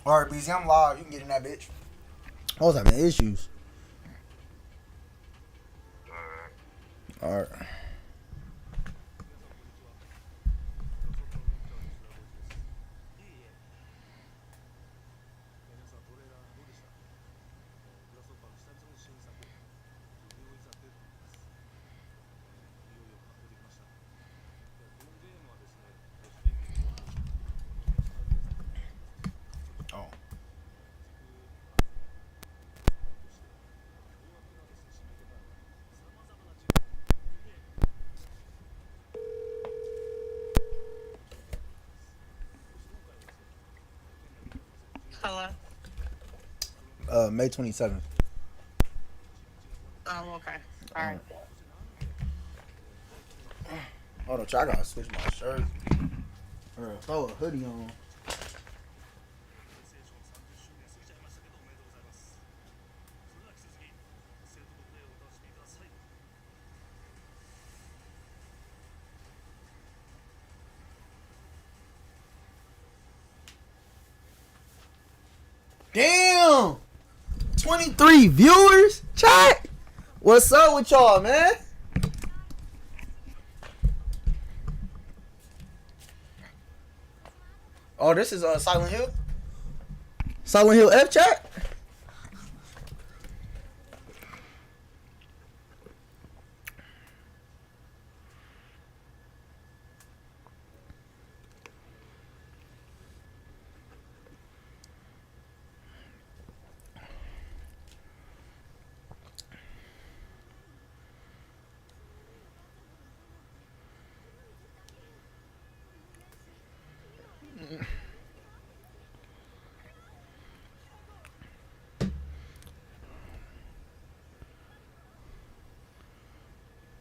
Alright, BZ, I'm live. You can get in that bitch. I was having issues. Alright. Oh. Hello. May 27th. Oh, okay. All right. Hold on, I gotta switch my shirt. Or throw a hoodie on. Damn! 23 viewers? Chat? What's up with y'all, man? Oh, this is Silent Hill? Silent Hill F chat?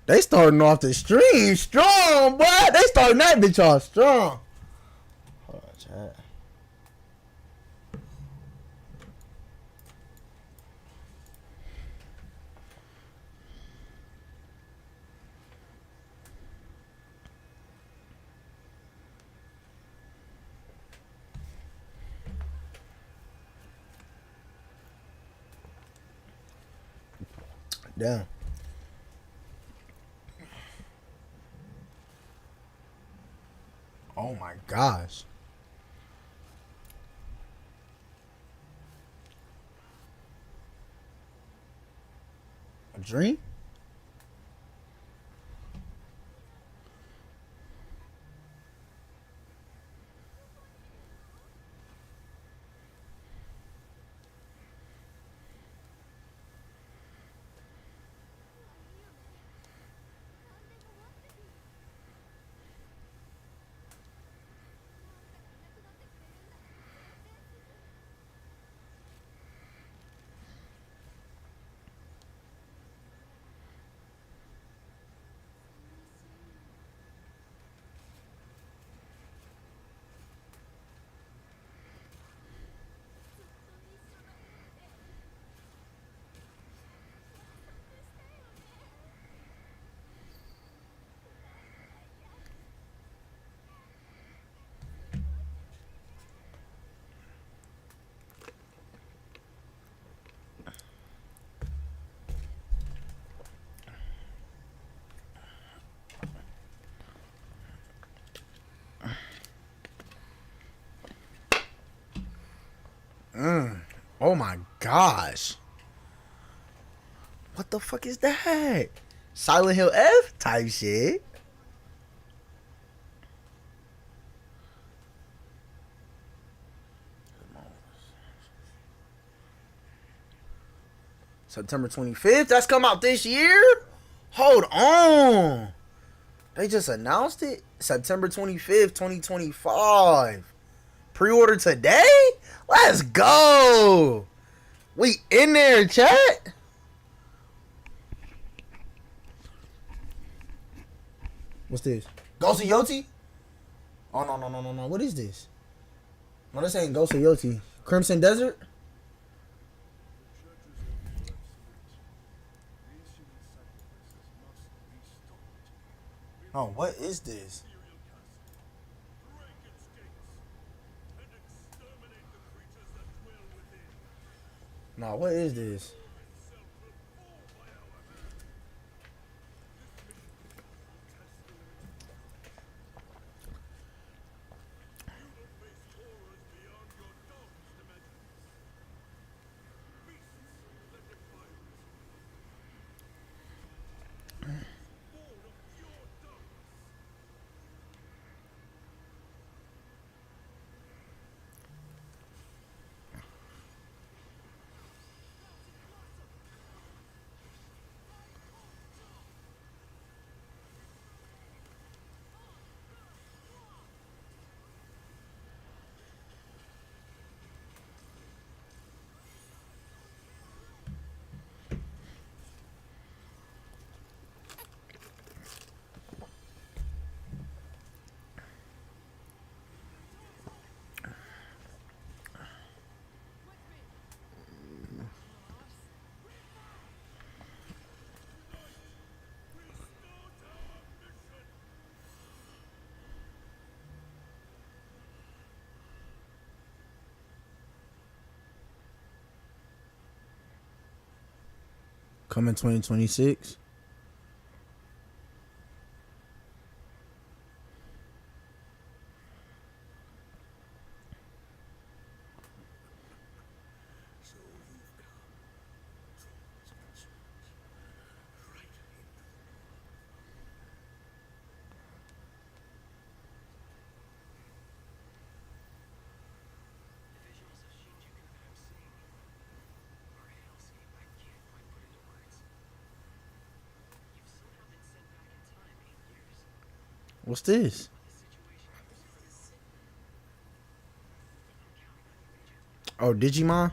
They starting off the stream strong, boy. They starting that bitch off strong. Hold on, chat. Damn. Oh my gosh. A dream? Oh my gosh. What the fuck is that? Silent Hill F type shit. September 25th? That's come out this year? Hold on. They just announced it? September 25th, 2025. Pre-order today? Let's go. We in there, chat. What's this? Ghost of Yoti? Oh, no. What is this? No, this ain't Ghost of Yoti. Crimson Desert? No, what is this? Nah, what is this? Coming 2026. What's this? Oh, Digimon?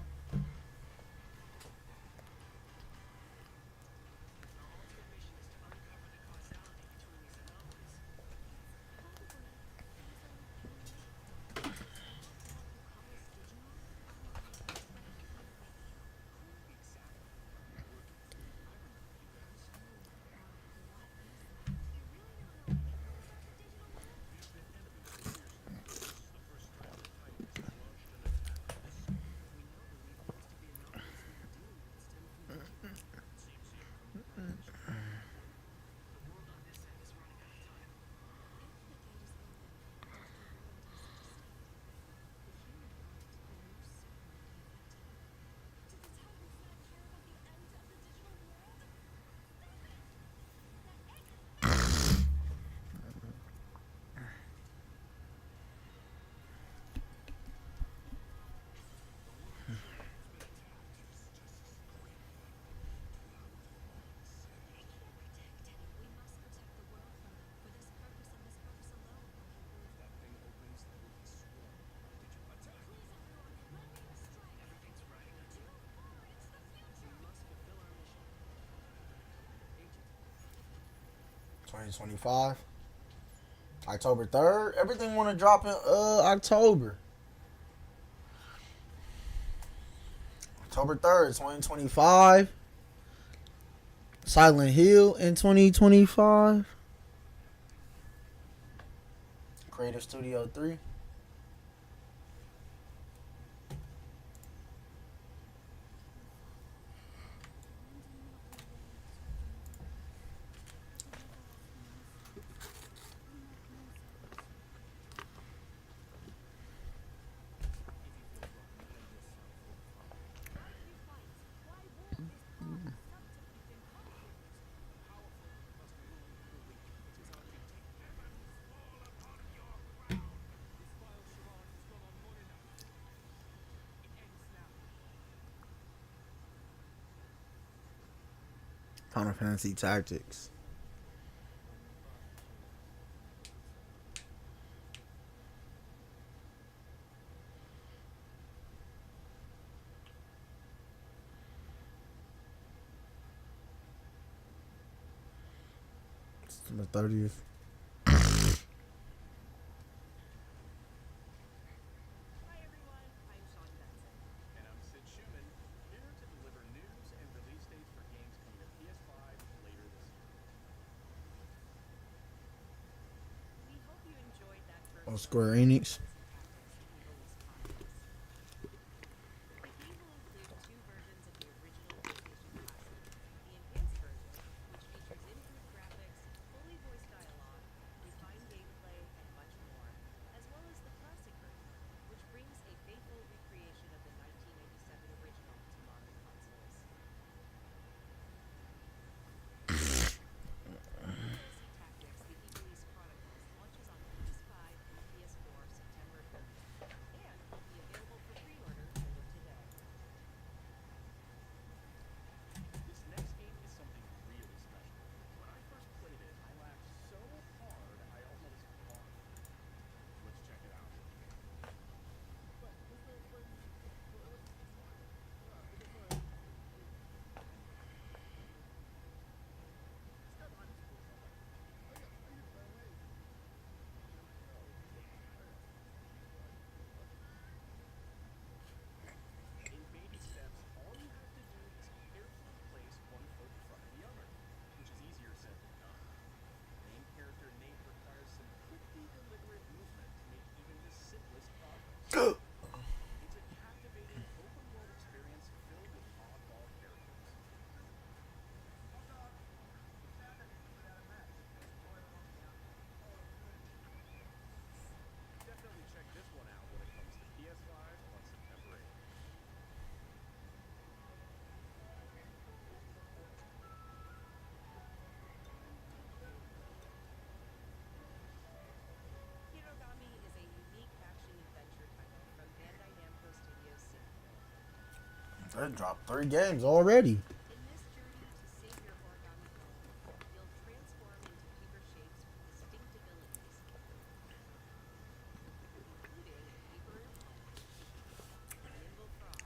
$2025. October 3rd. Everything want to drop in October. October 3rd, 2025. Silent Hill in 2025. Creative Studio 3. Final Fantasy Tactics. September 30th. On Square Enix. I dropped 3 games already. In this journey to save your origami home, you'll transform into paper shapes with distinct abilities, including paper airplane, nimble frog,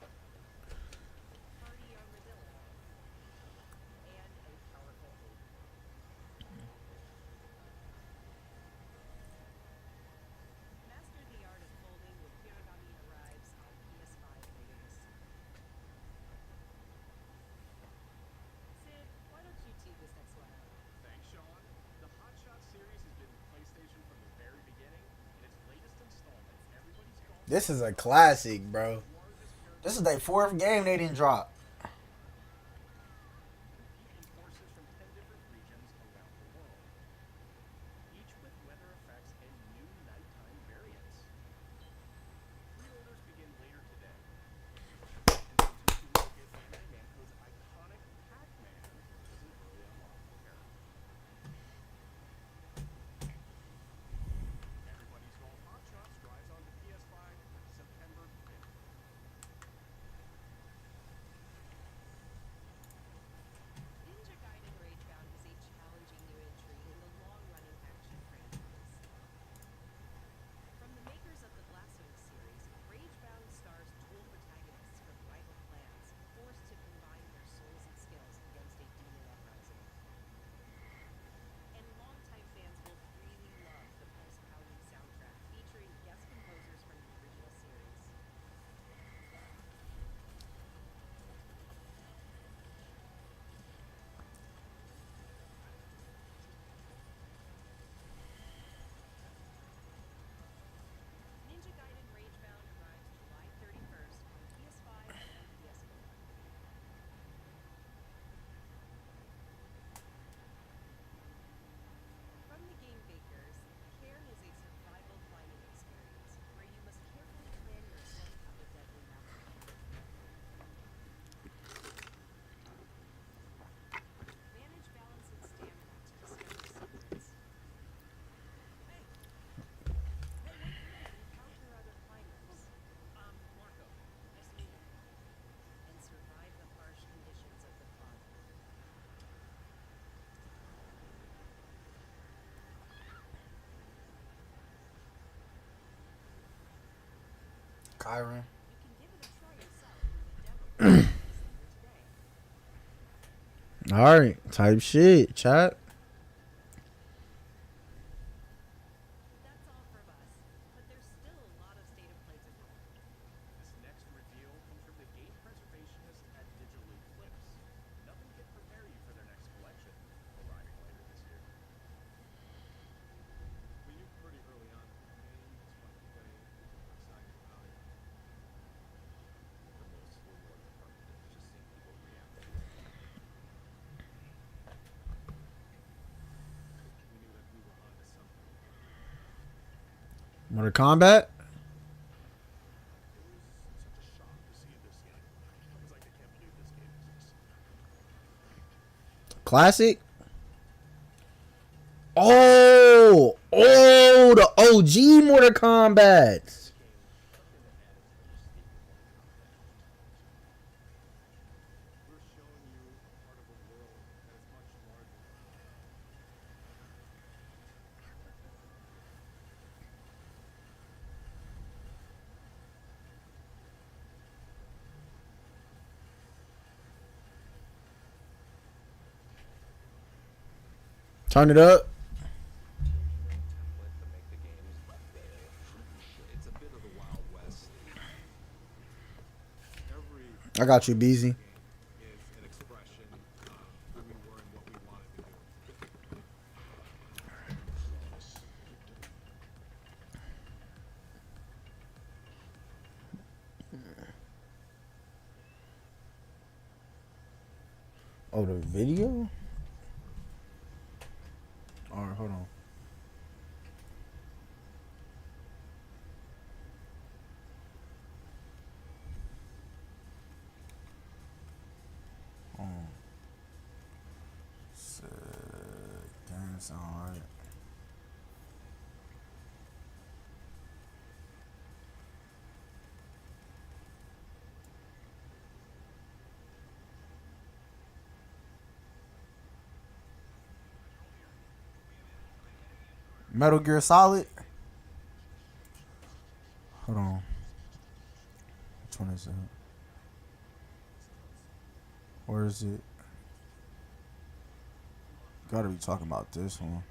hardy armadillo, and a powerful ape. Master the art of folding with Hiragami arrives on PS5 later this summer. Sid, why don't you tee this next one up? Thanks, Sean. The Hot Shot series has been with PlayStation from the very beginning, and its latest installment, Everybody's Golf, This is a classic, bro. largest character This is their 4th game they didn't drop. compete in forces from 10 different regions around the world, each with weather effects and new nighttime variants. Pre-orders begin later today. And since you will get Bandai Namco's iconic Pac-Man as an early unlockable character. Everybody's Golf Hot Shots drives onto PS5 September 5th. Ninja Gaiden Ragebound is a challenging new entry in the long-running action franchise. From the makers of the Blasphemous series, Ragebound stars dual protagonists from rival clans, forced to combine their souls and skills against a demon uprising. And longtime fans will really love the pulse-pounding soundtrack featuring guest composers from the original series. Ninja Gaiden Ragebound arrives July 31st on PS5 and PS4. From the game makers, Cairn is a survival climbing experience where you must carefully plan your ascent up a deadly mountain. Manage balance and stamina to discover secrets. Hey! Hey, wait for me! Encounter other climbers. Marco, Nice to meet you. And survive the harsh conditions of the fog. Kyron. You can give it a try yourself with a demo later today. Alright, type shit, chat. That's all from us, but there's still a lot of State of Play to come. this next reveal comes from the game preservationists at Digital Eclipse. Nothing can prepare you for their next collection, arriving later this year. We knew pretty early on that the game was fun to play, we're excited about it. The most rewarding part of it is just seeing people react to it. We knew that we were onto something. Mortal Kombat. It was such a shock to see this game. I was like, I can't believe this game exists. Classic. Oh, the OG Mortal Kombat. We're showing you a part of a world that is much larger. Turn it up. Template to make the games. It's a bit of the Wild West. Every I got you, Beezy. game is an expression of who we were and what we wanted to do. Oh, the video? Alright, hold on. Damn, sound right. Metal Gear Solid. Hold on. Which one is it? Where is it? Gotta be talking about this one.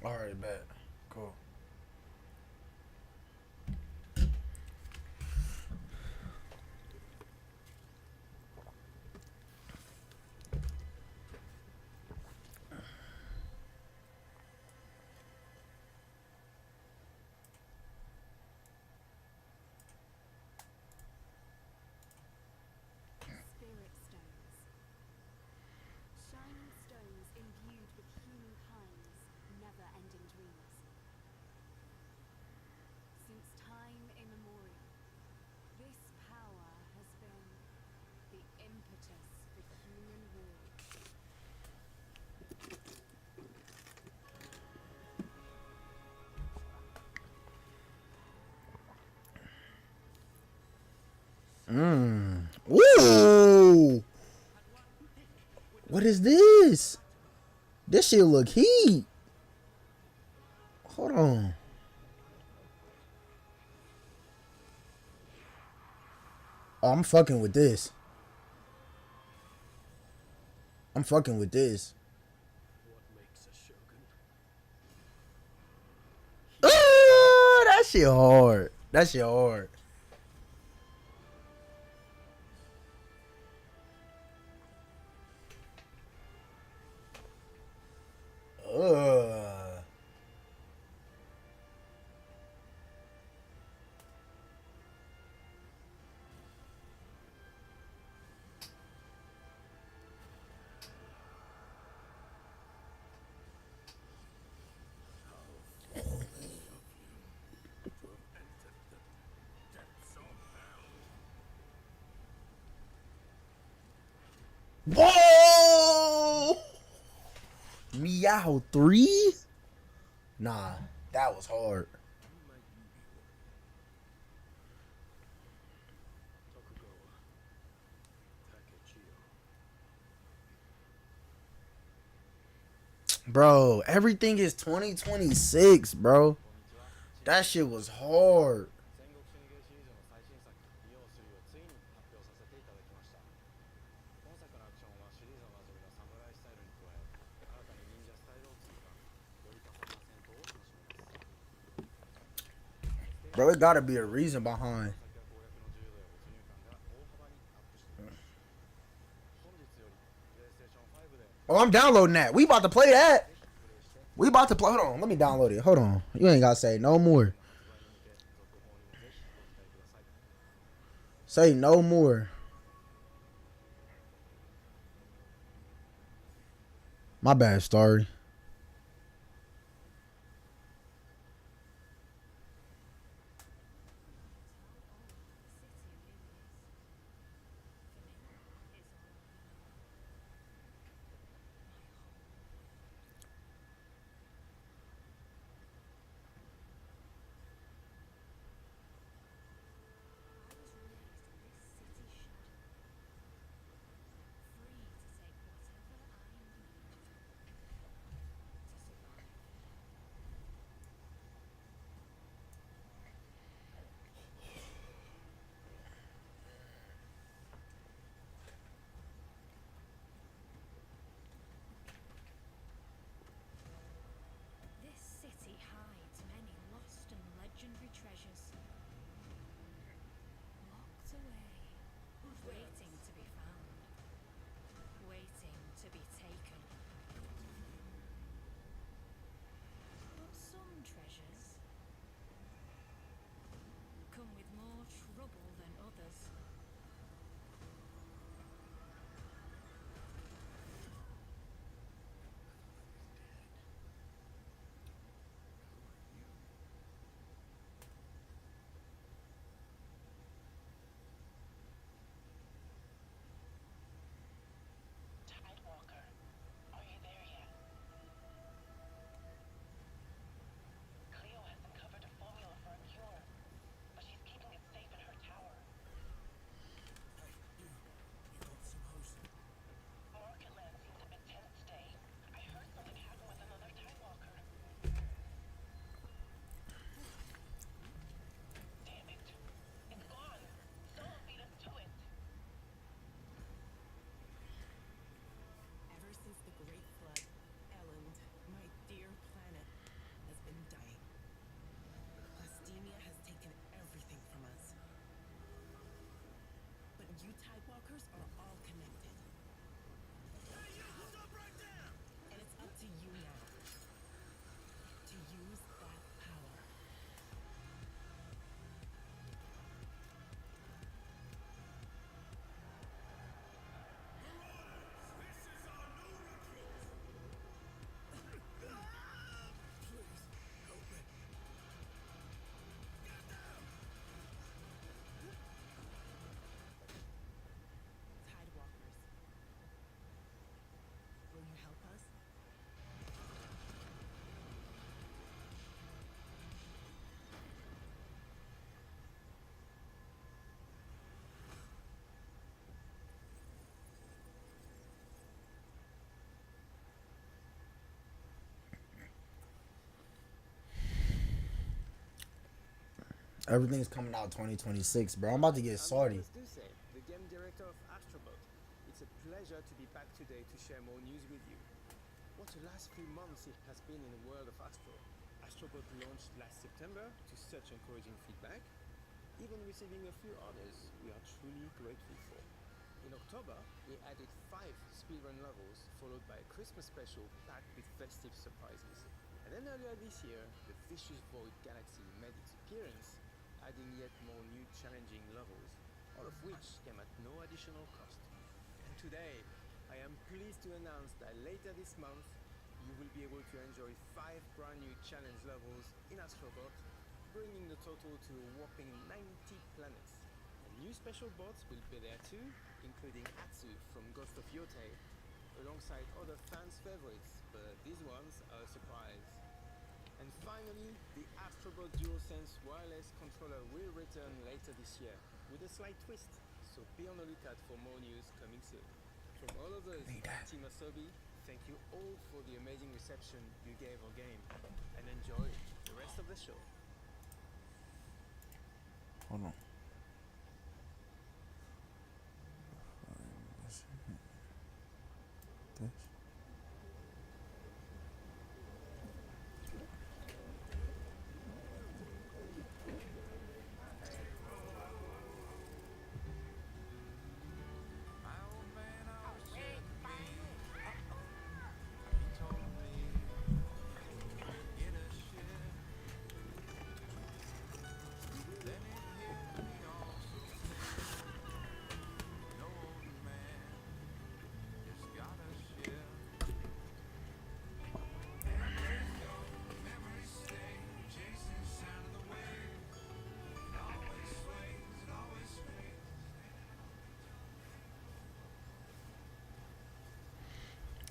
All right, bet. Cool. Spirit stones. Shining stones imbued with humankind's never-ending dreams. Since time immemorial, this power has been the impetus for human war. Ooh. What is this? This shit look heat. Hold on. Oh, I'm fucking with this. I'm fucking with this. Oh, that shit hard. That shit hard. Ugh. Whoa! Meow 3? Nah, that was hard. Bro, everything is 2026, bro. That shit was hard. 戦国シミュレーシリーズの最新作「イオ3」をついに発表させていただきました。本作のアクションはシリーズおなじみのサムライスタイルに加え、新たに忍者スタイルを追加、より多彩な戦闘を楽しめます。 Bro, it gotta be a reason behind. 先は攻略の自由度や没入感が大幅にアップしています。本日よりプレイステーション5で Oh, I'm downloading that. We about to play that. We about to play. Hold on. Let me download it. Hold on. You ain't gotta say no more. 発売に向け続報にもぜひご期待ください。 Say no more. My bad, Starry. Everything's coming out 2026, bro. I'm about to get salty. Duse, the game director of Astrobot. It's a pleasure to be back today to share more news with you. What the last few months it has been in the world of Astro. Astrobot launched last September to such encouraging feedback, even receiving a few orders we are truly grateful for. In October, we added 5 speedrun levels, followed by a Christmas special packed with festive surprises. And then earlier this year, the Vicious Void Galaxy made its appearance, adding yet more new challenging levels, all of which came at no additional cost. And today, I am pleased to announce that later this month, you will be able to enjoy 5 brand new challenge levels in Astrobot, bringing the total to a whopping 90 planets. And new special bots will be there too, including Atsu from Ghost of Yotei, alongside other fans' favorites, but these ones are a surprise. And finally, the Astrobot DualSense wireless controller will return later this year, with a slight twist, so be on the lookout for more news coming soon. From all of us at Team Asobi, thank you all for the amazing reception you gave our game, and enjoy the rest of the show. Hold on.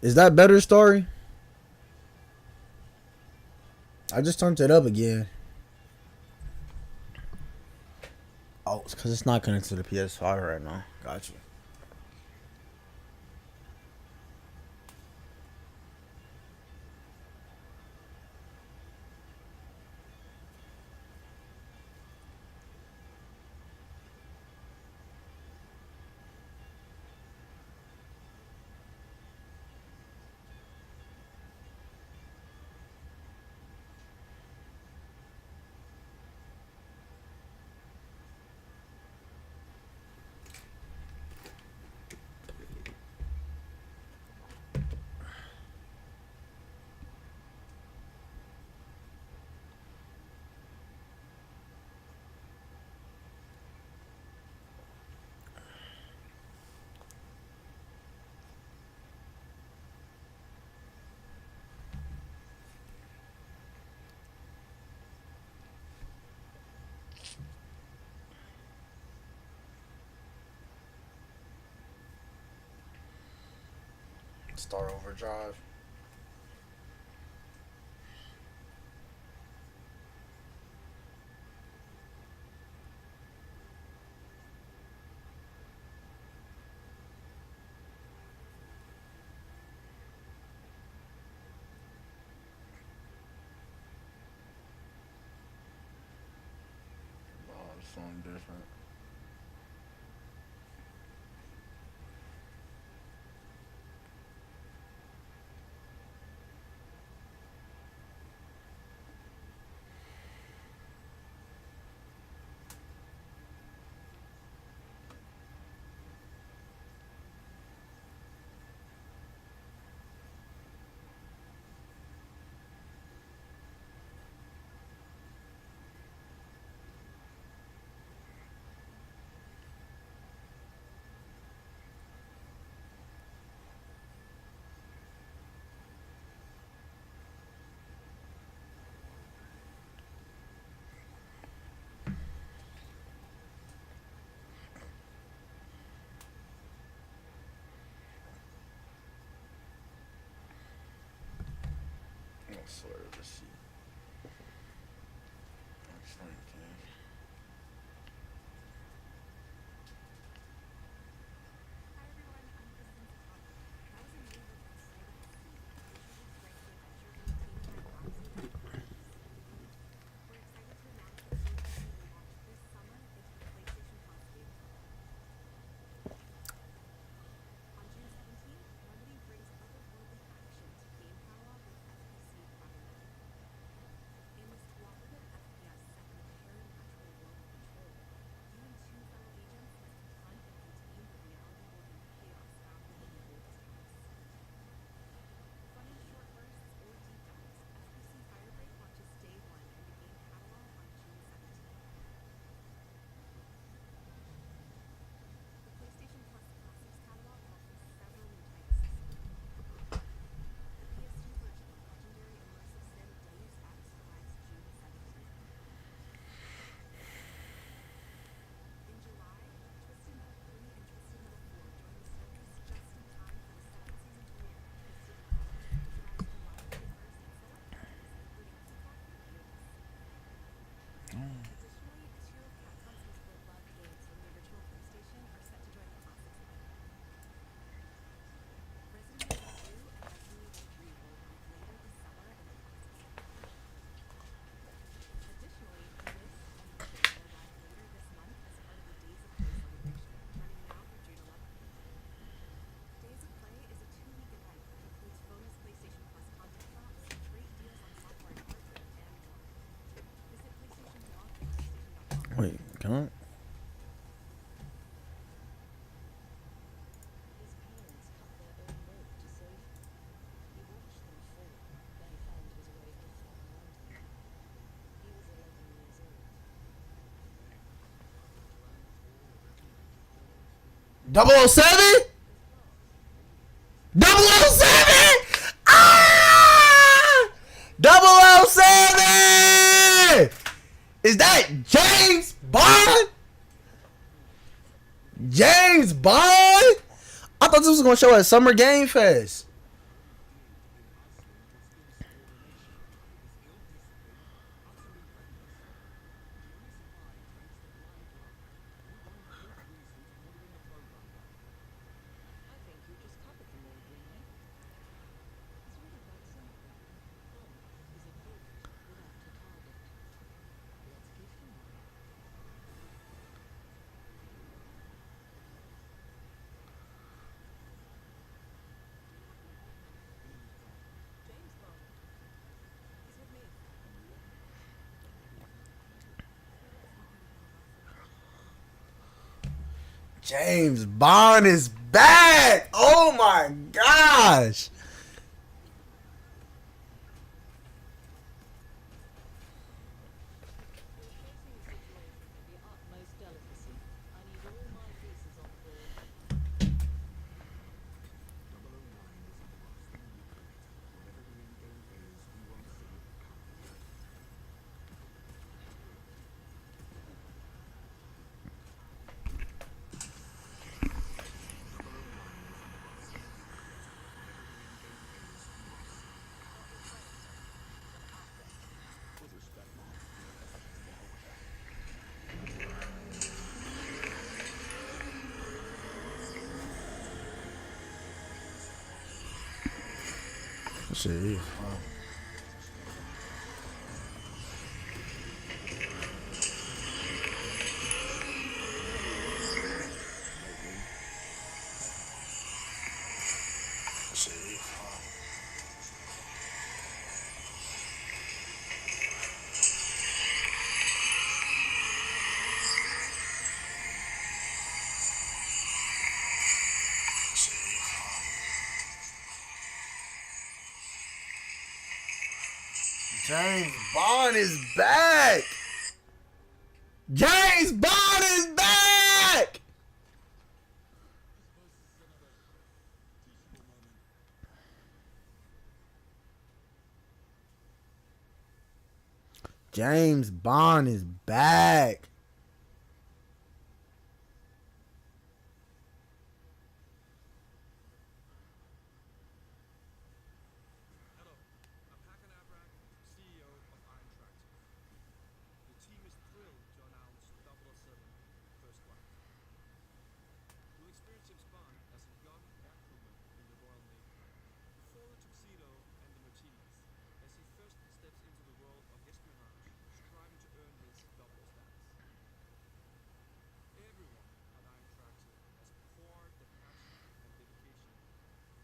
Is that better, Story? I just turned it up again. Oh, it's because it's not connected to the PS5 right now. Gotcha. Star Overdrive. Oh, it's something different. I swear to the sheet. Explain, King. Hi everyone, I'm Kristen Sakata. That was a new look at Slay the Sea, visually expressive adventure game themed by Oxy Dynamics. We're excited to announce that soon to be launched Wait, can I? His parents cut their own rope to save him. He watched them fall, then found his way off that mountain. He was 11 years old. Double O 007? 007? Ah! 007! Is that James Bond? James Bond? I thought this was gonna show at Summer Game Fest. I think you just covered them all, really. It's really quite simple. Bond is a bullet without a target. Let's give him one. James Bond. He's with me. James Bond is back. Oh my gosh. We're facing a situation of the utmost delicacy. I need all my pieces on board. Shit. James Bond is back. James Bond is back. James Bond is back. Hello, I'm Hakan Abrak, CEO of Eintracht. The team is thrilled to announce 007 First Flight. You'll experience James Bond as a young aircrewman in the Royal Navy. Before the tuxedo and the martinis, as he first steps into the world of espionage, striving to earn his double status. Everyone at Eintracht has poured their passion and dedication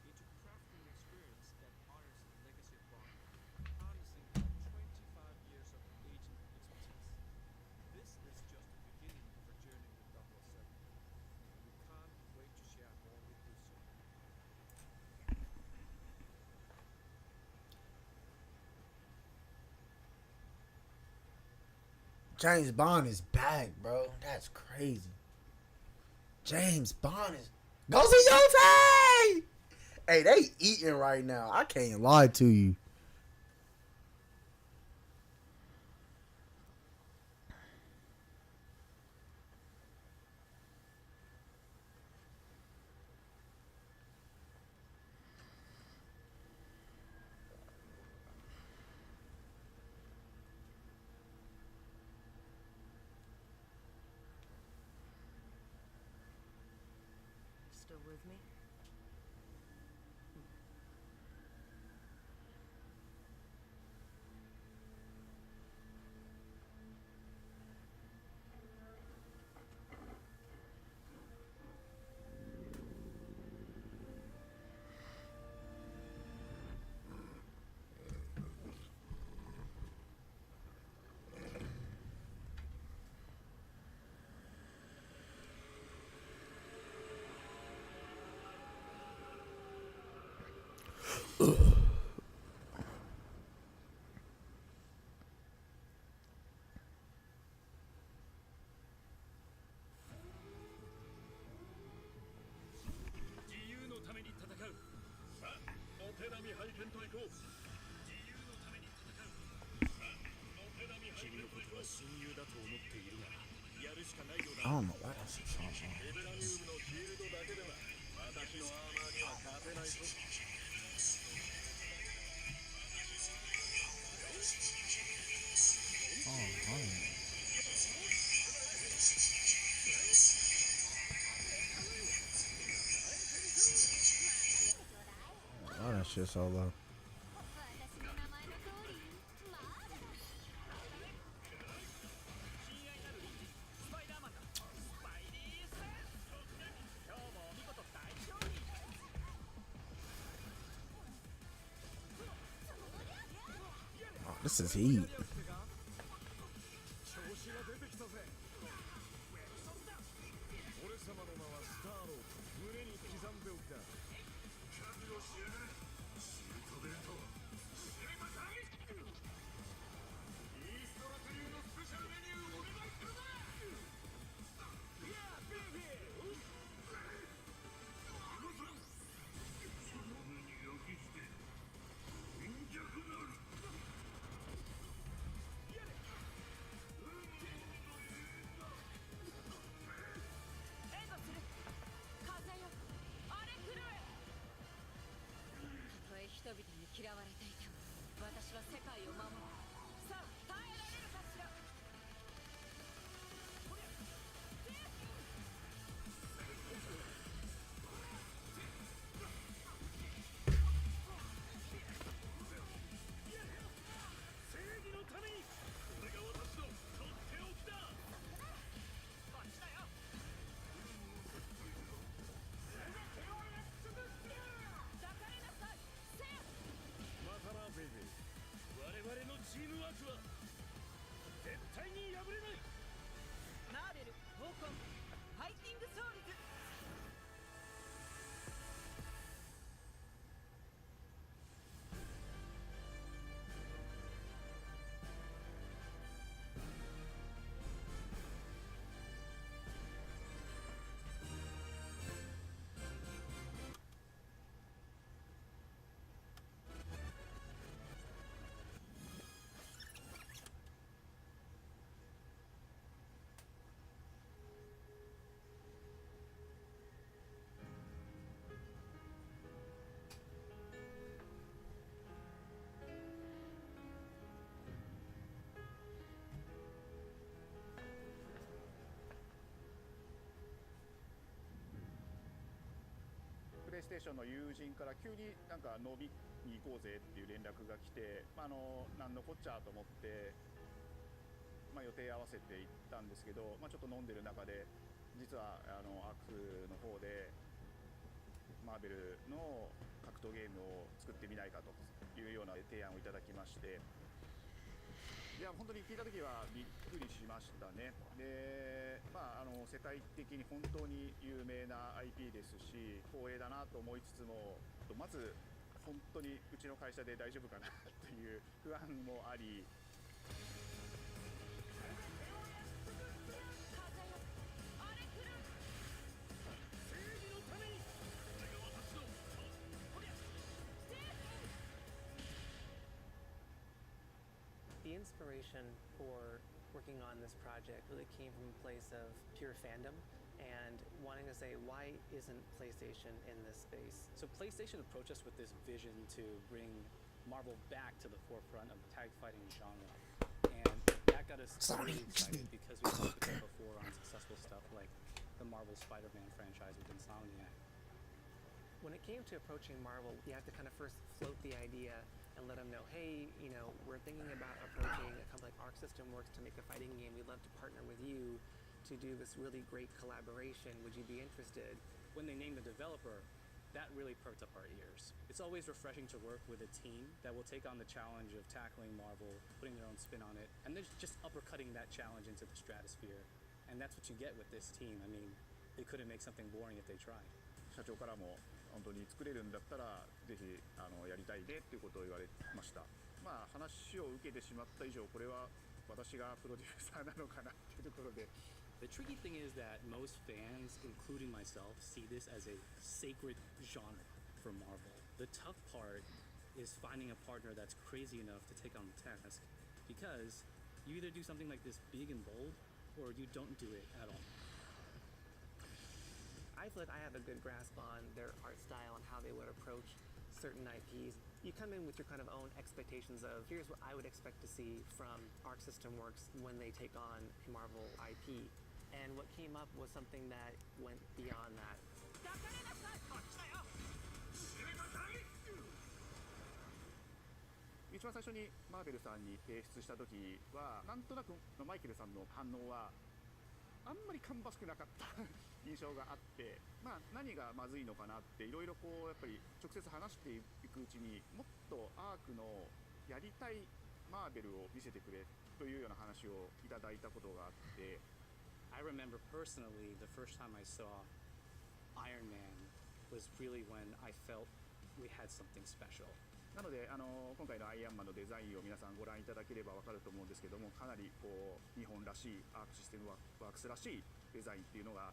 into crafting an experience that honors the legacy of Bond, harnessing 25 years of agent expertise. This is just the beginning of our journey with 007, and we can't wait to share more with you soon. James Bond is back, bro. That's crazy. James Bond is. Go see your face. Hey, they eating right now. I can't lie to you. Still with me? I don't know why that shit's so long. Why that shit so low? Oh, this is heat.プレイステーションの友人から急になんか飲みに行こうぜっていう連絡が来て、なんのこっちゃと思って、予定合わせて行ったんですけど、ちょっと飲んでる中で実はアクの方でマーベルの格闘ゲームを作ってみないかというような提案をいただきまして、いや本当に聞いた時はびっくりしましたね。で、世界的に本当に有名な IP ですし光栄だなと思いつつも、まず本当にうちの会社で大丈夫かなという不安もあり、The inspiration for working on this project really came from a place of pure fandom and wanting to say, why isn't PlayStation in this space? So PlayStation approached us with this vision to bring Marvel back to the forefront of the tag fighting genre. And that got us really excited because we've worked with them before on successful stuff like the Marvel Spider-Man franchise with Insomniac. When it came to approaching Marvel, you have to kind of first float the idea and let them know, hey, we're thinking about approaching a company like Arc System Works to make a fighting game. We'd love to partner with you to do this really great collaboration. Would you be interested? When they named the developer, that really perked up our ears. It's always refreshing to work with a team that will take on the challenge of tackling Marvel, putting their own spin on it, and they're just uppercutting that challenge into the stratosphere. And that's what you get with this team. I mean, they couldn't make something boring if they tried. 社長からも本当に作れるんだったらぜひやりたいねっていうことを言われました。話を受けてしまった以上、これは私がプロデューサーなのかなっていうところで。The tricky thing is that most fans, including myself, see this as a sacred genre for Marvel. The tough part is finding a partner that's crazy enough to take on the task, because you either do something like this big and bold, or you don't do it at all? I feel like I have a good grasp on their art style and how they would approach certain IPs. You come in with your kind of own expectations of here's what I would expect to see from Arc System Works when they take on a Marvel IP. And what came up was something that went beyond that. 一番最初にマーベルさんに提出した時はなんとなくマイケルさんの反応はあんまり芳しくなかった印象があって、まあ、何がまずいのかなっていろいろこうやっぱり直接話していくうちにもっとアークのやりたいマーベルを見せてくれというような話をいただいたことがあって、 I remember personally the first time I saw Iron Man was really when I felt we had something special. なので今回のアイアンマンのデザインを皆さんご覧いただければ分かると思うんですけども、かなりこう日本らしいアークシステムワークスらしいデザインっていうのが、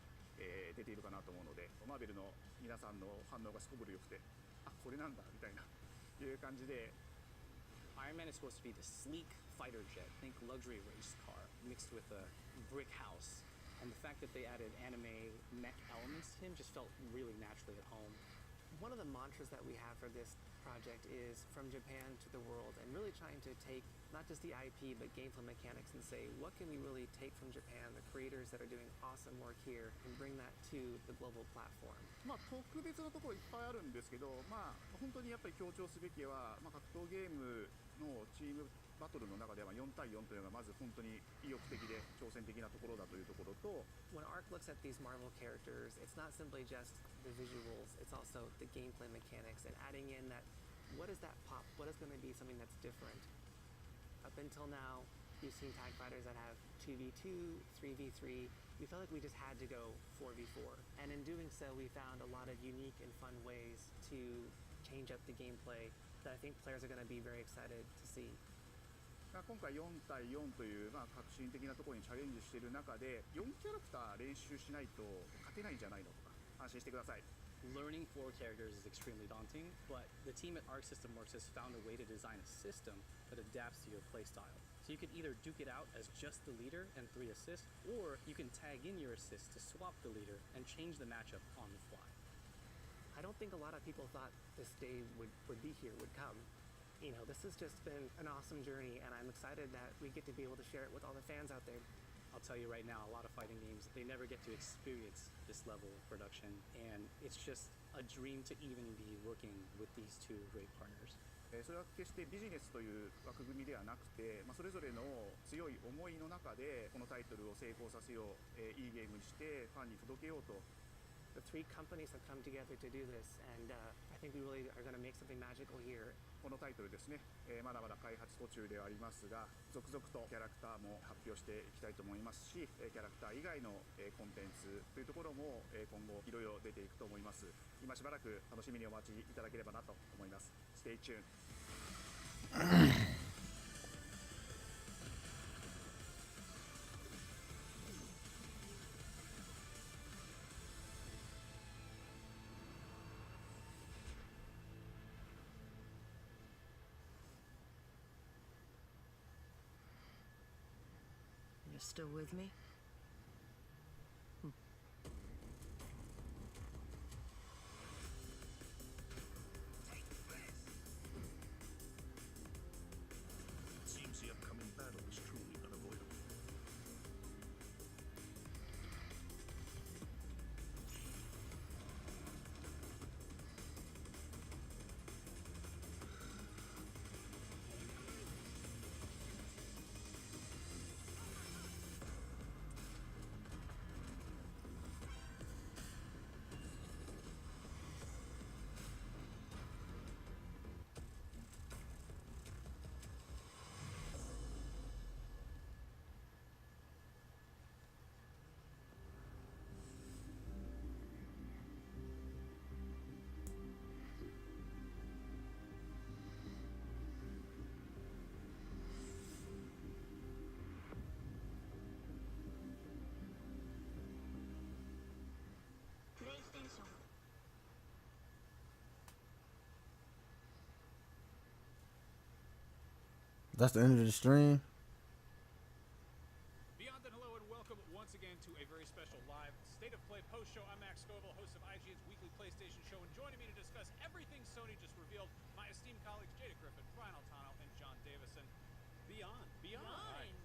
出ているかなと思うので、マーベルの皆さんの反応がすこぶる良くて、あ、これなんだみたいないう感じで。 Iron Man is supposed to be the sleek fighter jet, think luxury race car, mixed with a brick house. And the fact that they added anime mech elements to him just felt really naturally at home. One of the mantras that we have for this project is from Japan to the world, and really trying to take not just the IP but gameplay mechanics and say what can we really take from Japan, the creators that are doing awesome work here, and bring that to the global platform. まあ特別なところいっぱいあるんですけど、まあ本当にやっぱり強調すべきは、まあ、格闘ゲームのチームバトルの中では4対4というのがまず本当に意欲的で挑戦的なところだというところと、 When Arc looks at these Marvel characters, it's not simply just the visuals, it's also the gameplay mechanics and adding in that what is that pop, what is going to be something that's different. Up until now, you've seen tag fighters that have 2v2, 3v3. We felt like we just had to go 4v4. And in doing so, we found a lot of unique and fun ways to change up the gameplay that I think players are going to be very excited to see. まあ今回4対4という、まあ、革新的なところにチャレンジしている中で4キャラクター練習しないと勝てないんじゃないのとか安心してください。 Learning 4 characters is extremely daunting, but the team at Arc System Works has found a way to design a system that adapts to your playstyle. So you could either duke it out as just the leader and 3 assists, or you can tag in your assists to swap the leader and change the matchup on the fly. I don't think a lot of people thought this day would be here, would come. You know, this has just been an awesome journey, and I'm excited that we get to be able to share it with all the fans out there. I'll tell you right now, a lot of fighting games, they never get to experience this level of production, and it's just a dream to even be working with these two great partners. それは決してビジネスという枠組みではなくて、まあ、それぞれの強い思いの中でこのタイトルを成功させよう、いいゲームにしてファンに届けようと。 The 3 companies have come together to do this, and I think we really are going to make something magical here. このタイトルですね、まだまだ開発途中ではありますが、続々とキャラクターも発表していきたいと思いますし、キャラクター以外のコンテンツというところも今後いろいろ出ていくと思います。今しばらく楽しみにお待ちいただければなと思います。Stay tuned. You're still with me? It seems the upcoming battle is truly unavoidable. That's the end of the stream. Beyond and hello and welcome welcome once again to a very special live State of Play post show. I'm Max Scoville, host of IGN's weekly PlayStation show, and joining me to discuss everything Sony just revealed, my esteemed colleagues Jada Griffin, Brian Altano, and John Davison. Beyond. Right.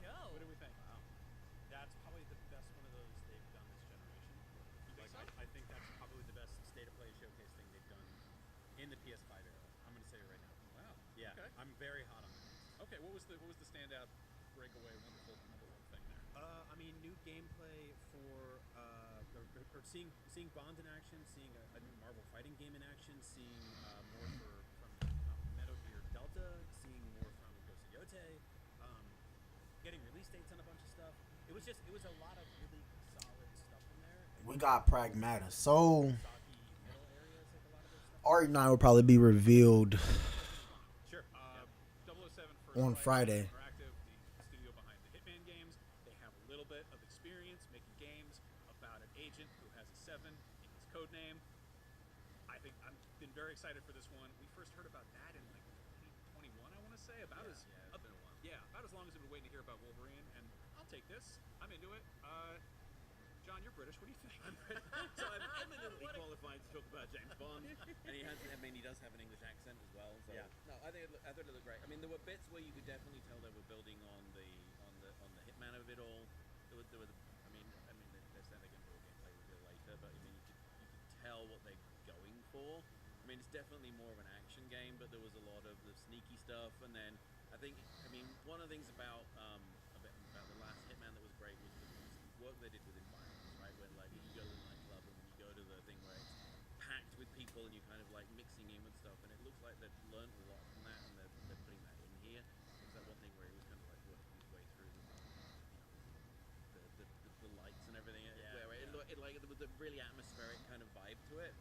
Show. What do we think? Wow. That's probably the best one of those they've done this generation. You think so? I think that's probably the best State of Play showcase thing they've done in the PS5 era. I'm going to say it right now. Wow. Yeah. Okay. I'm very hot on it. Okay. What was the standout breakaway wonderful number one thing there? I mean, new gameplay for or seeing Bond in action, seeing a new Marvel fighting game in action, seeing more from Metal Gear Delta, seeing more from Ghost of Yotei, getting release dates on a bunch of stuff. It was a lot of really solid stuff in there. We got Pragmata. So Saki middle areas, like a lot of those stuff. Art9 will probably be revealed Sure. 007 on Friday. Interactive, the studio behind the Hitman games. They have a little bit of experience making games about an agent who has a 7 in his code name. I think I've been very excited for this one. We first heard about that in like 2021, I want to say. About as it's been a while. Yeah, about as long as we've been waiting to hear about Wolverine, and I'll take this. I'm into it. John, you're British. What do you think? So I'm eminently qualified to talk about James Bond, and he does have an English accent as well. So Yeah. no, I thought it looked great. I mean, there were bits where you could definitely tell they were building on the Hitman of it all. There were I mean, they're saying they're going to do a gameplay reveal later, but I mean, you could tell what they're going for. I mean, it's definitely more of an action game, but there was a lot of the sneaky stuff, and then I mean, one of the things about the last Hitman that was great was the work they did with environments, right? When like you go to the nightclub and when you go to the thing where it's packed with people and you're kind of like mixing in with stuff, and it looks like they've learned a lot from that, and they're putting that in here. It's that one thing where he was kind of like working his way through the lights and everything. Yeah, Where there was a really atmospheric kind of vibe to it.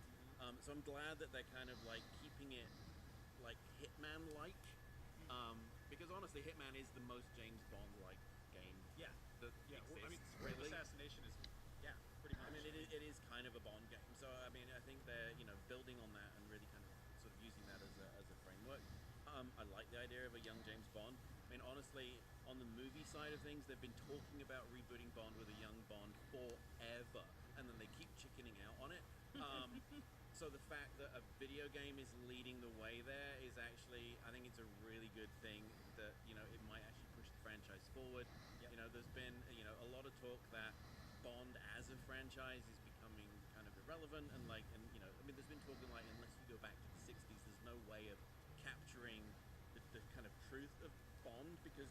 So I'm glad that they're kind of like keeping it like Hitman-like. Because honestly, Hitman is the most James Bond-like game Yeah. that Well, I mean, exists, Random really. Assassination is, pretty much. I mean, it is kind of a Bond game. So I mean, I think they're building on that and really kind of sort of using that as a framework. I like the idea of a young James Bond. I mean, honestly, on the movie side of things, they've been talking about rebooting Bond with a young Bond forever, and then they keep chickening out on it. So the fact that a video game is leading the way there is actually, I think it's a really good thing that, it might actually push the franchise forward. Yep. There's been, a lot of talk that Bond as a franchise is becoming kind of irrelevant, and there's been talking like, unless you go back to the 60s, there's no way of capturing the kind of truth of Bond, because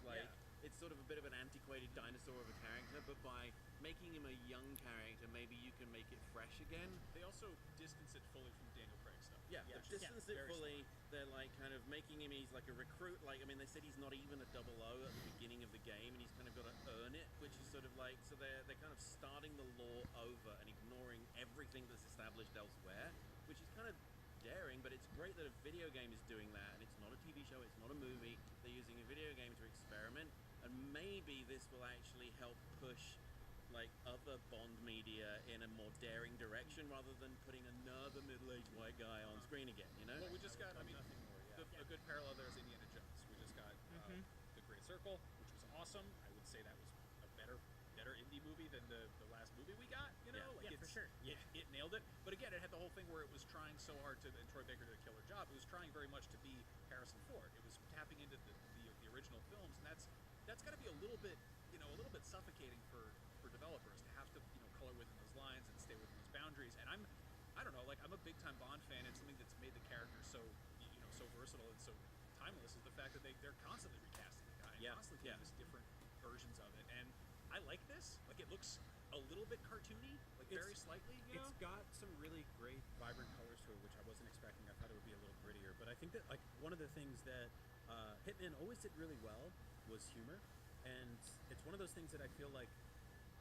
it's sort of a bit of an antiquated dinosaur of a character, but by making him a young character, maybe you can make it fresh again. They also distance it fully from Daniel Craig stuff. Yeah, Yeah. they've distanced it very fully. They're like kind of making him, he's like a recruit. Like, I mean, they said he's not even a 00 at the beginning of the game, and he's kind of got to earn it, which is sort of like, so they're kind of starting the lore over and ignoring everything that's established elsewhere, which is kind of daring, but it's great that a video game is doing that, and it's not a TV show, it's not a movie. They're using a video game to experiment, and maybe this will actually help push like other Bond media in a more daring direction, rather than putting another middle-aged white guy on screen again. Well, we just got, nothing more. Yeah. a good parallel there is Indiana Jones. We just got The Great Circle, which was awesome. I would say that was a better indie movie than the last movie we got. For sure. It nailed it. But again, it had the whole thing where it was trying so hard to, and Troy Baker did a killer job. It was trying very much to be Harrison Ford. It was tapping into the original films, and that's got to be a little bit suffocating for developers to have to color within those lines and stay within those boundaries. And I don't know, like, I'm a big time Bond fan, and something that's made the character so so versatile and so timeless is the fact that they're constantly recasting the guy, and constantly doing just different versions of it. And I like this. Like, it looks a little bit cartoony, like very slightly. It's got some really great, vibrant colors to it, which I wasn't expecting. I thought it would be a little grittier, but I think that like one of the things that Hitman always did really well was humor, and it's one of those things that I feel like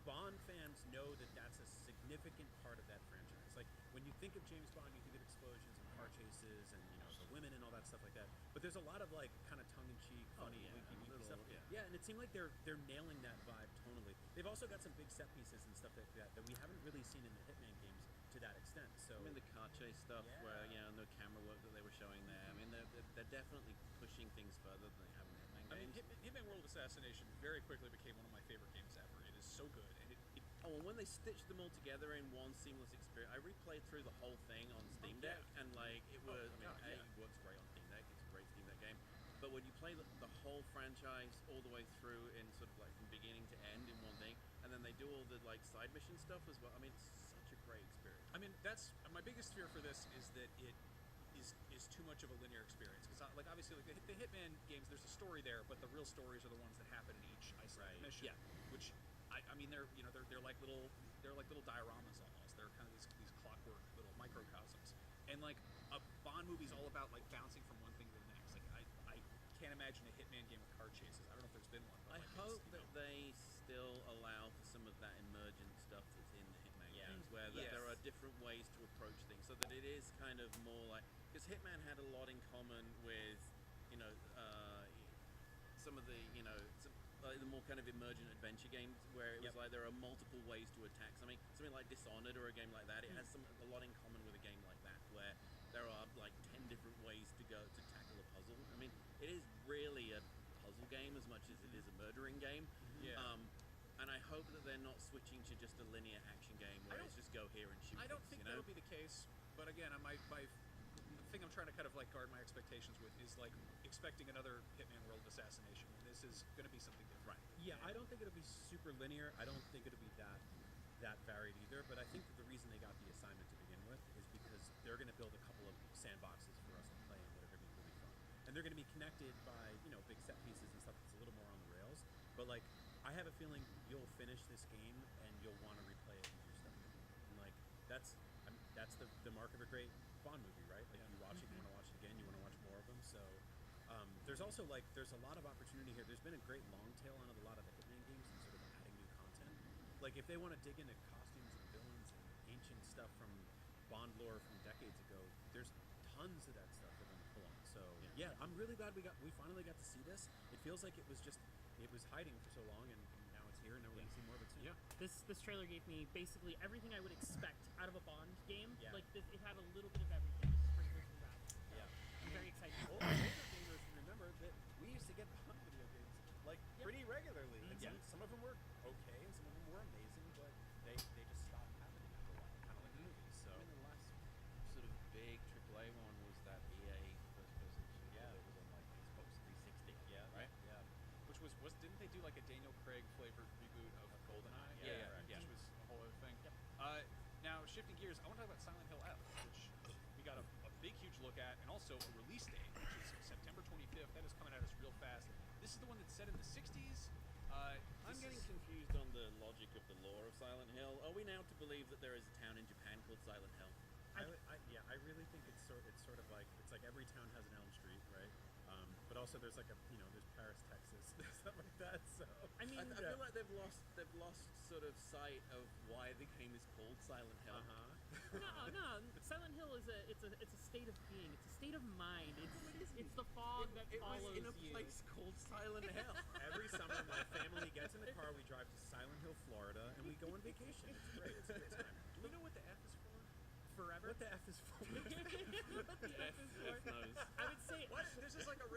Bond fans know that that's a significant part of that franchise. Like, when you think of James Bond, you think of explosions and car chases and the women and all that stuff like that. But there's a lot of like kind of tongue-in-cheek, funny, winky stuff. Yeah, and it seemed like they're nailing that vibe tonally. They've also got some big set pieces and stuff like that we haven't really seen in the Hitman games to that extent. So I mean, the car chase stuff, where and the camera work that they were showing there. I mean, they're definitely pushing things further than they have in Hitman games. I mean, Hitman World of Assassination very quickly became one of my favorite games Oh, and when they stitched them all together in one seamless experience, I replayed through the whole thing on Steam Deck, and like it was. It works great on Steam Deck. It's a great Steam Deck game. But when you play the whole franchise all the way through in sort of like from beginning to end in one thing, and then they do all the like side mission stuff as well. I mean, it's such a great experience. I mean, that's my biggest fear for this is that it is too much of a linear experience because like obviously like the Hitman games, there's a story there, but the real stories are the ones that happen in each isolated mission. Yeah. Which I mean they're like little dioramas almost. They're kind of these clockwork little microcosms. And like a Bond movie's all about like bouncing from one thing to the next. Like I can't imagine a Hitman game with car chases. I don't know if there's been one. But I like hope that they still allow for some of that emergent stuff that's in the Hitman games, where there are different ways to approach things, so that it is kind of more like, because Hitman had a lot in common with, some of the, the more kind of emergent adventure games, where it was like there are multiple ways to attack something. Something like Dishonored or a game like that, it has a lot in common with a game like that, where there are like 10 different ways to go to tackle a puzzle. I mean, it is really a puzzle game as much as it is a murdering game. And I hope that they're not switching to just a linear action game where it's just go here and shoot. I don't think that'll be the case, but again, my thing I'm trying to kind of like guard my expectations with is like expecting another Hitman World of Assassination, and this is going to be something different. Yeah, I don't think it'll be super linear. I don't think it'll be that varied either. But I think that the reason they got the assignment to begin with is because they're going to build a couple of sandboxes for us to play in that are going to be really fun, and they're going to be connected by big set pieces and stuff that's a little more on the rails. But like, I have a feeling you'll finish this game and you'll want to replay it and do stuff. And like that's the mark of a great Bond movie, right? Like you watch it, you want to watch it again, you want to watch more of them. So there's also like there's a lot of opportunity here. There's been a great long tail on a lot of the Hitman games and sort of adding new content. Like if they want to dig into costumes and villains and ancient stuff from Bond lore from decades ago, there's tons of that stuff for them to pull on. So yeah, I'm really glad we finally got to see this. It feels like it was hiding for so long, and now it's here, and now we're gonna see more of it soon. Yeah. This trailer gave me basically everything I would expect out of a Bond game. Yeah. Like it had a little bit of everything, just sprinkled throughout. Yeah. I'm very excited. Older gamers remember that we used to get Bond video games like pretty regularly, and some of them were okay, and some of them were amazing, but they just stopped happening after a while, kind of like the movies. So I mean, the last sort of big AAA one was that EA first-person shooter that was on like Xbox 360. Yeah. Right. Yeah. Which was didn't they do like a Daniel Craig flavored reboot of GoldenEye? Which was a whole other thing. Yep. Now shifting gears, I want to talk about Silent Hill F, which we got a big huge look at, and also a release date, which is September 25th. That is coming at us real fast. This is the one that's set in the 60s. I'm getting confused on the logic of the lore of Silent Hill. Are we now to believe that there is a town in Japan called Silent Hill? I really think it's sort of like every town has an Elm Street, right? But also there's like there's Paris, Texas, stuff like that. So I mean, I feel like they've lost sort of sight of why the game is called Silent Hill. No. Silent Hill is it's a state of being. It's a state of mind. It's the fog that follows you. It was in a place called Silent Hill. Every summer, my family gets in the car. We drive to Silent Hill, Florida, and we go on vacation. It's great. It's a good time. Do we know what the F is for? Forever. What the F is for? What the F is for? I would say There's just like a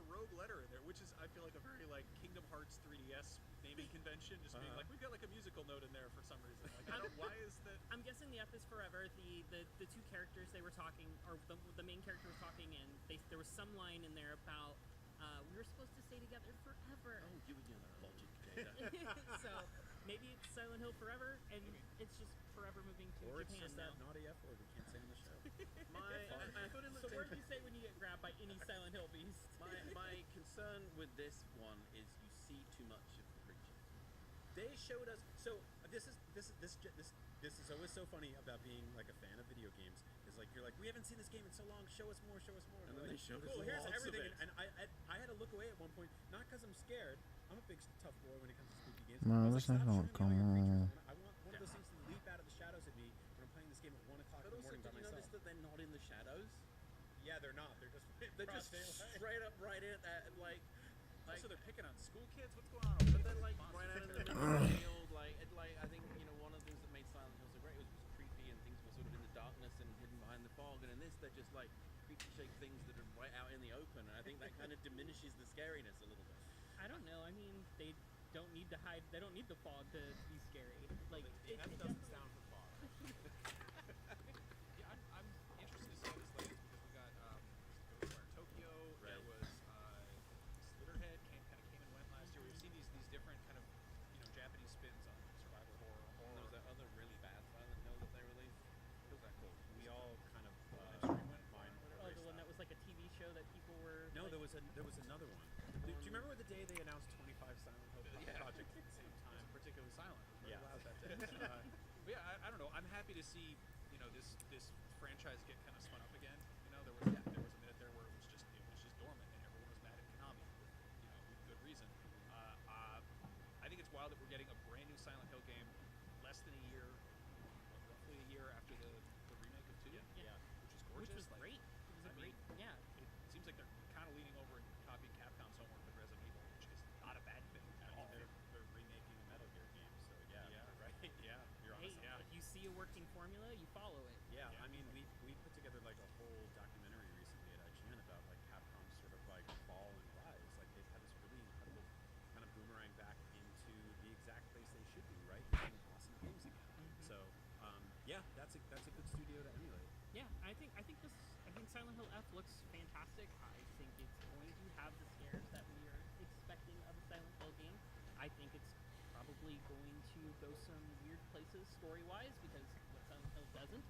rogue letter in there, which is I feel like a very like Kingdom Hearts 3DS naming convention, just being like we've got like a musical note in there for some reason. Like, why is that? I'm guessing the F is forever. The two characters they were talking, or the main character was talking, and there was some line in there about we were supposed to stay together forever. Oh, you would know that logic, Jada. So maybe it's Silent Hill forever, and it's just forever moving to Or it's Japan just now. that naughty F word we can't say on the show. I thought it looked So what do you say when you get grabbed by any Silent Hill beast? My concern with this one is you see too much of the creature. They showed us. So this is always so funny about being like a fan of video games. Is like you're like, we haven't seen this game in so long. Show us more. And then they showed us cool. Here's lots of everything. it. And I had to look away at one point, not because I'm scared. I'm a big tough boy when it comes to spooky games. No, I was that's like, not stop shooting me all your come creatures. I want one of those things to leap out of the shadows at me when I'm playing this game at 1 o'clock But in the also, morning did by you myself. notice that they're not in the shadows? Yeah, they're not. They're just They're just straight up right in at like. Also, they're picking on school kids. What's going on? But they're like right out in the middle of the field. Like I think one of the things that made Silent Hill so great was creepy and things were sort of in the darkness and hidden behind the fog. And in this, they're just like creepy shaped things that are right out in the open. And I think that kind of diminishes the scariness a little bit. I don't know. I mean, they don't need to hide. They don't need the fog to be scary. Like The F doesn't stand for fog. Yeah, I'm interested to see how this lands because we got Ghostwire Tokyo. Right. There was Slitterhead kind of came and went last year. We've seen these different kind of Japanese spins on survival horror. And there was that other really bad Silent Hill that they released. What was that called? We all kind of Extreme went mine. oh, the one that was like a TV show that people were. No, like, there was another one. Do you remember the day they announced 25 Silent Hill projects at the same It time? was particularly silent. It was Yeah. very loud that day. But yeah, I don't know. I'm happy to see this franchise get kind of spun up again. There was a minute there where it was just dormant and everyone was mad at Konami with good reason. I think it's wild that we're getting a brand new Silent Hill game less than a year, roughly a year after the remake of 2. Yeah. Which is gorgeous. which was Like, great. It was a I great. mean, Yeah. It seems like they're kind of leaning over and copying Capcom's homework with Resident Evil, which is not a bad thing at all. They're remaking a Metal Gear game, so yeah, right. Yeah, you're Hey, honest. Yeah. if you see a working formula, you follow it. Yeah, I mean, we put together like a whole documentary recently at IGN about like Capcom's sort of like fall and rise. Like they've had this really incredible kind of boomerang back into the exact place they should be, right? Making awesome games again. So yeah, that's a good studio to emulate. Yeah, I think Silent Hill F looks fantastic. I think it's going to have the scares that we are expecting of a Silent Hill game. I think it's probably going to go some weird places story-wise because what Silent Hill doesn't.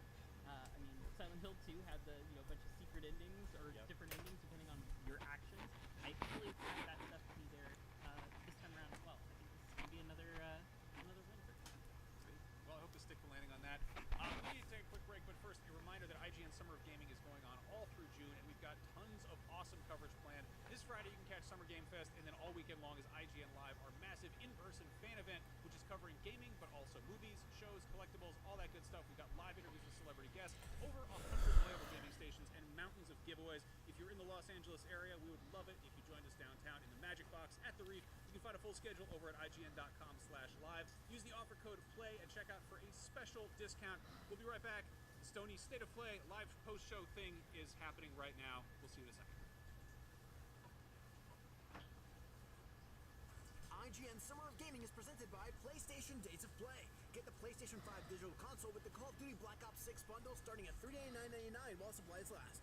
I mean, Silent Hill 2 had the bunch of secret endings or different endings depending on your actions. I fully expect that stuff to be there this time around as well. I think this is going to be another win for Capcom. Well, I hope to stick the landing on that. We need to take a quick break, but first, a reminder that IGN Summer of Gaming is going on all through June, and we've got tons of awesome coverage planned. This Friday, you can catch Summer Game Fest, and then all weekend long is IGN Live, our massive in-person fan event, which is covering gaming, but also movies, shows, collectibles, all that good stuff. We've got live interviews with celebrity guests, over 100 playable gaming stations, and mountains of giveaways. If you're in the Los Angeles area, we would love it if you joined us downtown in the Magic Box at the Reef. You can find a full schedule over at IGN.com/live. Use the offer code PLAY and check out for a special discount. We'll be right back. Stoney's State of Play live post-show thing is happening right now. We'll see you in a second. IGN Summer of Gaming is presented by PlayStation Days of Play. Get the PlayStation 5 digital console with the Call of Duty Black Ops 6 bundle starting at $399.99 while supplies last.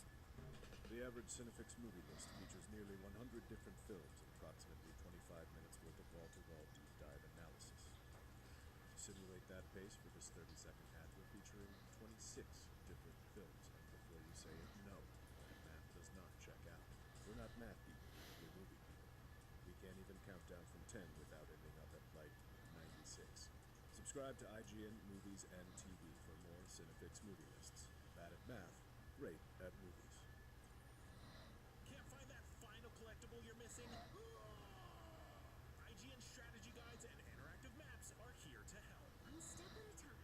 The average Cinefix movie list features nearly 100 different films and approximately 25 minutes worth of wall-to-wall deep dive analysis. To simulate that pace for this 30-second ad, we're featuring 26 different films, and before you say it, no, that math does not check out. We're not math people, we're movie people. We can't even count down from 10 without ending up at like 96. Subscribe to IGN Movies and TV for more Cinefix movie lists. Bad at math, great at movies. Can't find that final collectible you're missing? IGN strategy guides and interactive maps are here to help. One step at a time.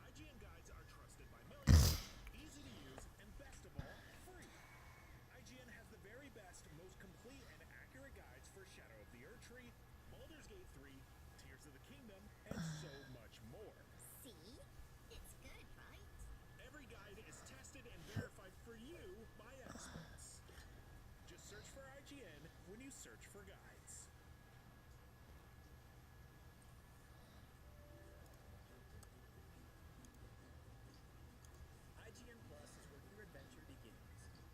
IGN guides are trusted by millions, easy to use, and best of all, free. IGN has the very best, most complete, and accurate guides for Shadow of the Erdtree, Baldur's Gate 3, Tears of the Kingdom, and so much more. See? It's good, right? Every guide is tested and verified for you by experts. Just search for IGN when you search for guides. IGN Plus is where your adventure begins.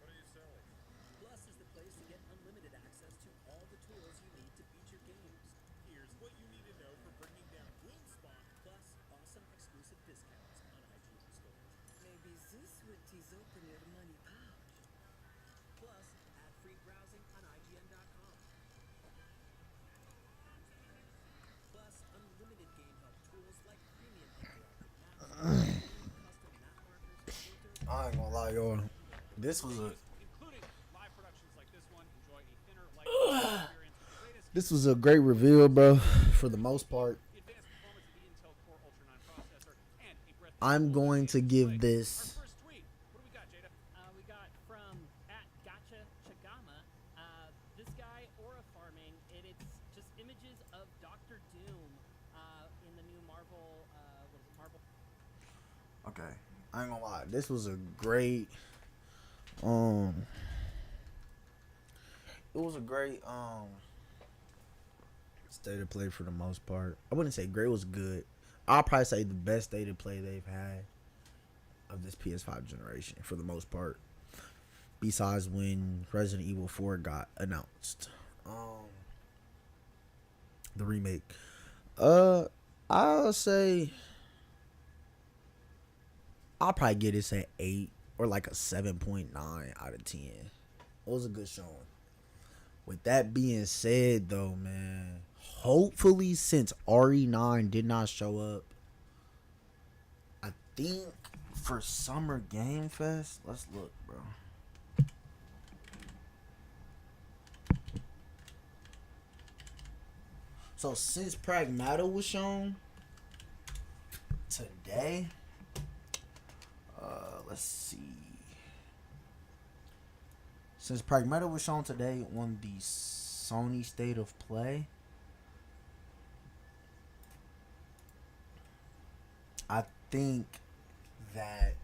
What are you selling? Plus is the place to get unlimited access to all the tools you need to beat your games. Here's what you need to know for bringing down Gloomspawn. Plus, awesome exclusive discounts on IGN stores. Maybe this would tease open your money pouch. Plus, ad-free browsing on IGN.com. Plus, unlimited game help tools like premium interactive maps, custom map markers, filters. I ain't gonna lie, y'all. This was a Including live productions like this one. Enjoy a thinner, lighter experience with the latest this was a great reveal, bro. For the most part, advanced performance of the Intel Core Ultra 9 processor and a breathtaking I'm going to give Our this. first tweet. What do we got, Jada? We got from @Gotcha Chagama. This guy aura farming. It's just images of Doctor Doom in the new Marvel. What is it? Marvel. Okay, I ain't gonna lie. This was a great. It was a great State of play for the most part. I wouldn't say great was good. I'll probably say the best state of play they've had of this PS5 generation for the most part. Besides when Resident Evil 4 got announced. The remake. I'll say I'll probably get this at 8 or like a 7.9 out of 10. It was a good showing. With that being said, though, man, hopefully since RE9 did not show up, I think for Summer Game Fest, let's look, bro. So since Pragmata was shown today, let's see. Since Pragmata was shown today on the Sony State of Play, I think that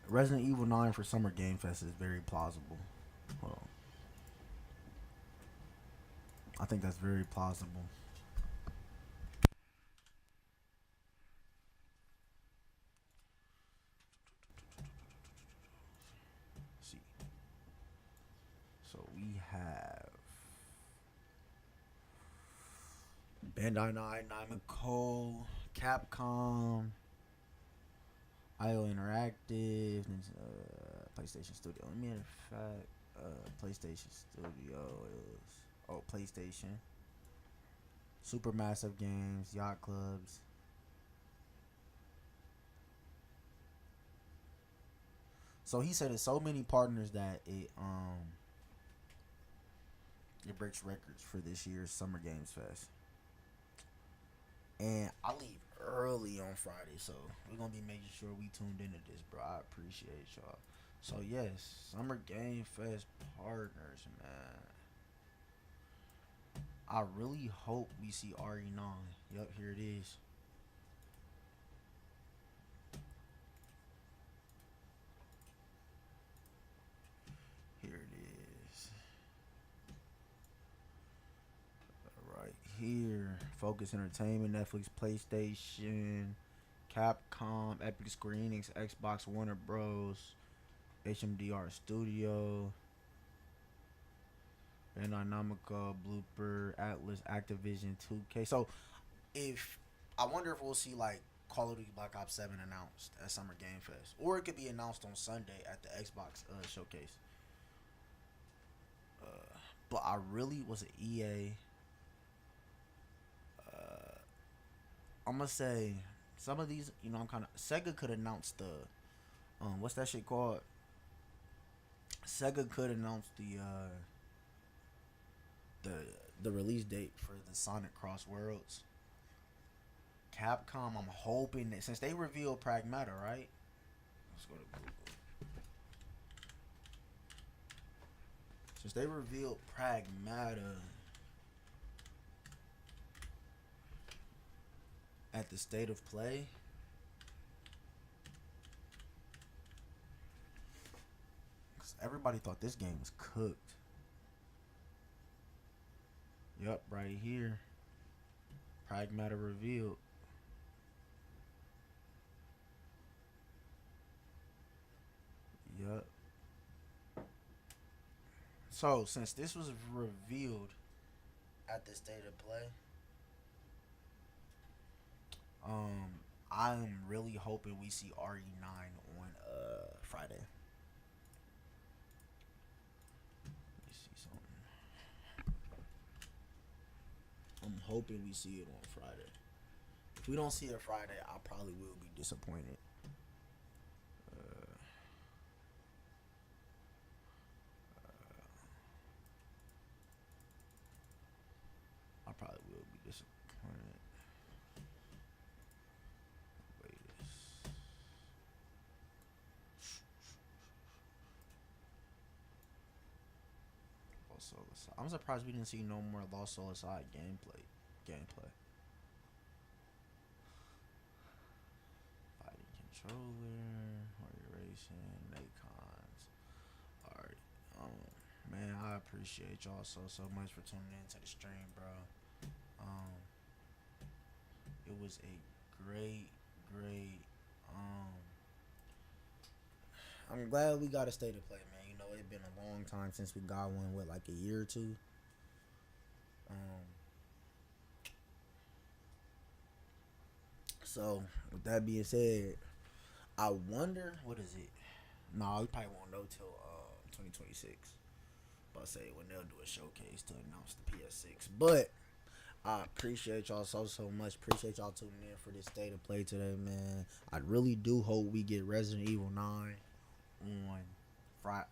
Resident Evil 9 for Summer Game Fest is very plausible. Hold on. I think that's very plausible. Let's see. So we have Bandai Namco, Capcom, IO Interactive, PlayStation Studio. Let me, in fact, PlayStation Studio is PlayStation, Supermassive Games, Yacht Clubs. So he said there's so many partners that it breaks records for this year's Summer Games Fest. And I leave early on Friday, so we're gonna be making sure we tuned into this, bro. I appreciate y'all. So yes, Summer Game Fest partners, man. I really hope we see RE9. Yup, here it is. Here it is. Right here. Focus Entertainment, Netflix, PlayStation, Capcom, Epic, Square Enix, Xbox, Warner Bros, HMDR Studio, Bandai Namco, Blooper, Atlas, Activision, 2K. So, I wonder if we'll see like Call of Duty Black Ops 7 announced at Summer Game Fest, or it could be announced on Sunday at the Xbox showcase. But I really was an EA. I'm gonna say some of these, I'm kind of Sega could announce the what's that shit called? Sega could announce the release date for the Sonic Cross Worlds. Capcom, I'm hoping that since they revealed Pragmata, right? Let's go to Google. Since they revealed Pragmata at the State of Play, everybody thought this game was cooked. Yup, right here. Pragmata revealed. Yup. So, since this was revealed at the State of Play, I'm really hoping we see RE9 on Friday. Let me see something. I'm hoping we see it on Friday. If we don't see it Friday, I probably will be disappointed. I probably will be disappointed. Lost Soul Aside. I'm surprised we didn't see no more Lost Soul Aside gameplay. Fighting controller, Warrior Racing, Nacons. Alright, man, I appreciate appreciate y'all so much for tuning in to the stream, bro. It was a great. Um, I'm glad we got a state of play, man. You know, it's been a long time since we got one. What, like a year or two? So with that being said, I wonder what is it? No, we probably won't know till 2026. But say when they'll do a showcase to announce the PS6. But I appreciate y'all so much. Appreciate y'all tuning in for this state of play today, man. I really do hope we get Resident Evil 9 on Friday.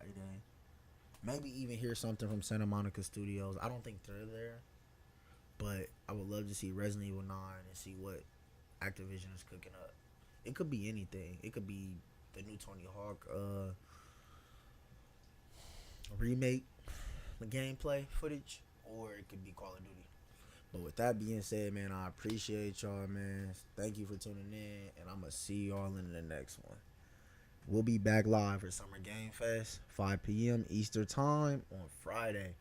Maybe even hear something from Santa Monica Studios. I don't think they're there, but I would love to see Resident Evil 9 and see what Activision is cooking up. It could be anything. It could be the new Tony Hawk remake, the gameplay footage, or it could be Call of Duty. But with that being said, man, I appreciate y'all, man. Thank you for tuning in, and I'm going to see y'all in the next one. We'll be back live for Summer Game Fest, 5 p.m. Eastern Time on Friday.